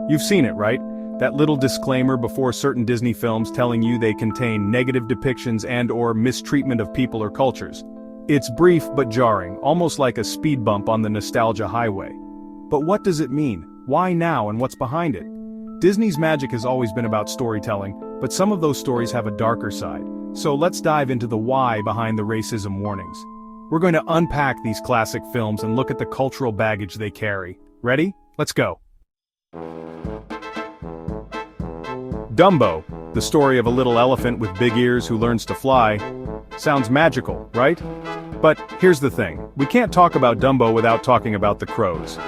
You've seen it, right? That little disclaimer before certain Disney films telling you they contain negative depictions and/or mistreatment of people or cultures. It's brief but jarring, almost like a speed bump on the nostalgia highway. But what does it mean? Why now, and what's behind it? Disney's magic has always been about storytelling, but some of those stories have a darker side. So let's dive into the why behind the racism warnings. We're going to unpack these classic films and look at the cultural baggage they carry. Ready? Let's go. Dumbo, the story of a little elephant with big ears who learns to fly. Sounds magical, right? But here's the thing, we can't talk about Dumbo without talking about the crows.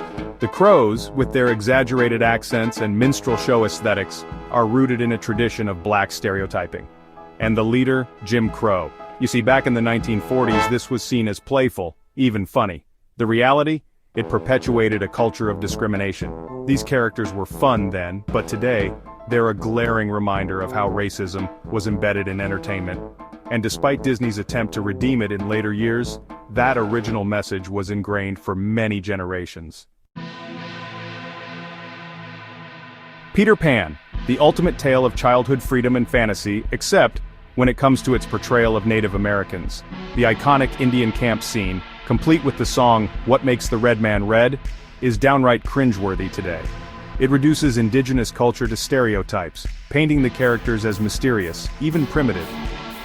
The crows, with their exaggerated accents and minstrel show aesthetics, are rooted in a tradition of black stereotyping. And the leader, Jim Crow. You see, back in the 1940s, this was seen as playful, even funny. The reality? It perpetuated a culture of discrimination. These characters were fun then, but today, they're a glaring reminder of how racism was embedded in entertainment. And despite Disney's attempt to redeem it in later years, that original message was ingrained for many generations. Peter Pan, the ultimate tale of childhood freedom and fantasy, except when it comes to its portrayal of Native Americans. The iconic Indian camp scene, complete with the song "What Makes the Red Man Red," is downright cringeworthy today. It reduces indigenous culture to stereotypes, painting the characters as mysterious, even primitive.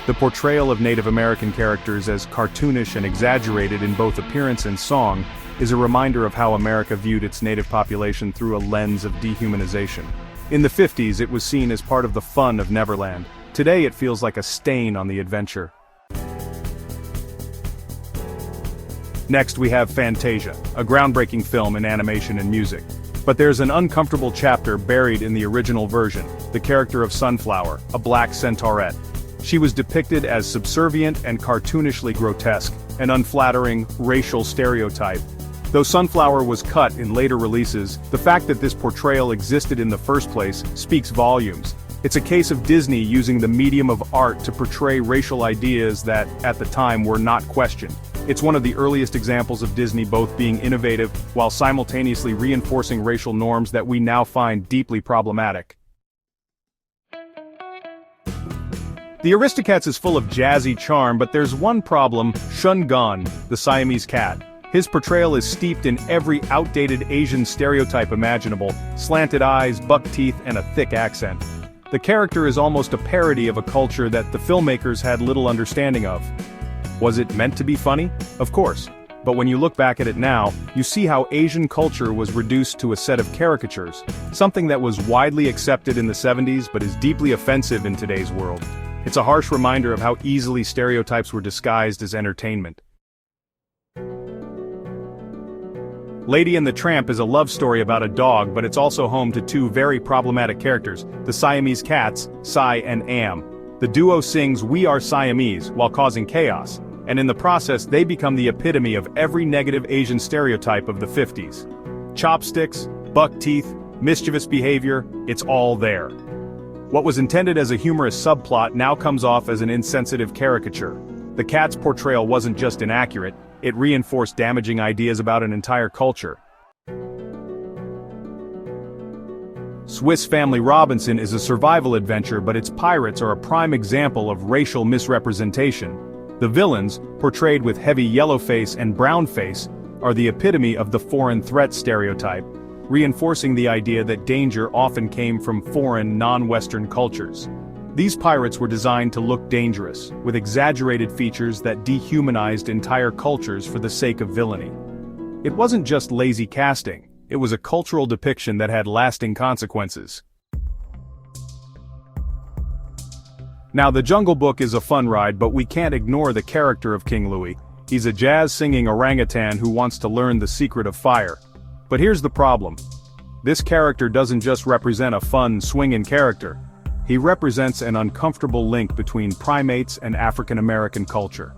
The portrayal of Native American characters as cartoonish and exaggerated in both appearance and song is a reminder of how America viewed its native population through a lens of dehumanization. In the 50s, it was seen as part of the fun of Neverland. Today it feels like a stain on the adventure. Next we have Fantasia, a groundbreaking film in animation and music. But there's an uncomfortable chapter buried in the original version, the character of Sunflower, a black centaurette. She was depicted as subservient and cartoonishly grotesque, an unflattering, racial stereotype. Though Sunflower was cut in later releases, the fact that this portrayal existed in the first place speaks volumes. It's a case of Disney using the medium of art to portray racial ideas that, at the time, were not questioned. It's one of the earliest examples of Disney both being innovative while simultaneously reinforcing racial norms that we now find deeply problematic. The Aristocats is full of jazzy charm, but there's one problem: Shun Gon, the Siamese cat. His portrayal is steeped in every outdated Asian stereotype imaginable: slanted eyes, buck teeth, and a thick accent. The character is almost a parody of a culture that the filmmakers had little understanding of. Was it meant to be funny? Of course. But when you look back at it now, you see how Asian culture was reduced to a set of caricatures, something that was widely accepted in the 70s but is deeply offensive in today's world. It's a harsh reminder of how easily stereotypes were disguised as entertainment. Lady and the Tramp is a love story about a dog, but it's also home to two very problematic characters, the Siamese cats, Si and Am. The duo sings "We Are Siamese" while causing chaos, and in the process they become the epitome of every negative Asian stereotype of the 50s. Chopsticks, buck teeth, mischievous behavior, it's all there. What was intended as a humorous subplot now comes off as an insensitive caricature. The cat's portrayal wasn't just inaccurate, it reinforced damaging ideas about an entire culture. Swiss Family Robinson is a survival adventure, but its pirates are a prime example of racial misrepresentation. The villains, portrayed with heavy yellow face and brown face, are the epitome of the foreign threat stereotype, reinforcing the idea that danger often came from foreign, non-Western cultures. These pirates were designed to look dangerous, with exaggerated features that dehumanized entire cultures for the sake of villainy. It wasn't just lazy casting, it was a cultural depiction that had lasting consequences. Now, The Jungle Book is a fun ride, but we can't ignore the character of King Louie. He's a jazz-singing orangutan who wants to learn the secret of fire. But here's the problem. This character doesn't just represent a fun, swinging character. He represents an uncomfortable link between primates and African American culture.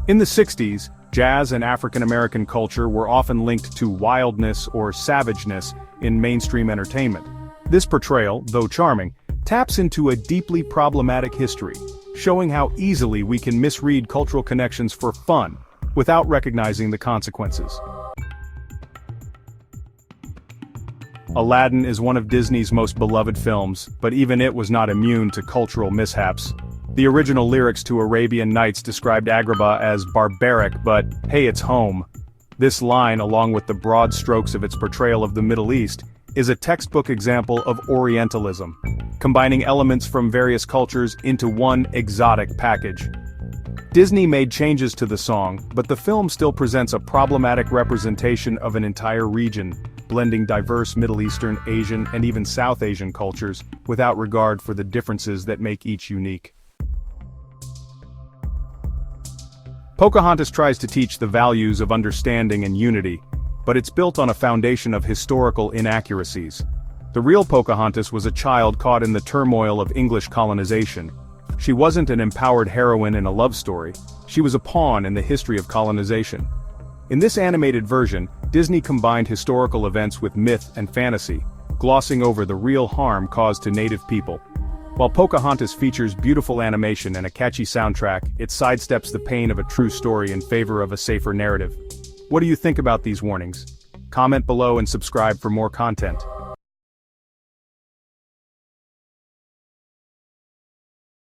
In the 60s, jazz and African American culture were often linked to wildness or savageness in mainstream entertainment. This portrayal, though charming, taps into a deeply problematic history, showing how easily we can misread cultural connections for fun, without recognizing the consequences. Aladdin is one of Disney's most beloved films, but even it was not immune to cultural mishaps. The original lyrics to Arabian Nights described Agrabah as barbaric, but hey, it's home. This line, along with the broad strokes of its portrayal of the Middle East, is a textbook example of Orientalism, combining elements from various cultures into one exotic package. Disney made changes to the song, but the film still presents a problematic representation of an entire region, blending diverse Middle Eastern, Asian, and even South Asian cultures, without regard for the differences that make each unique. Pocahontas tries to teach the values of understanding and unity, but it's built on a foundation of historical inaccuracies. The real Pocahontas was a child caught in the turmoil of English colonization. She wasn't an empowered heroine in a love story, she was a pawn in the history of colonization. In this animated version, Disney combined historical events with myth and fantasy, glossing over the real harm caused to native people. While Pocahontas features beautiful animation and a catchy soundtrack, it sidesteps the pain of a true story in favor of a safer narrative. What do you think about these warnings? Comment below and subscribe for more content.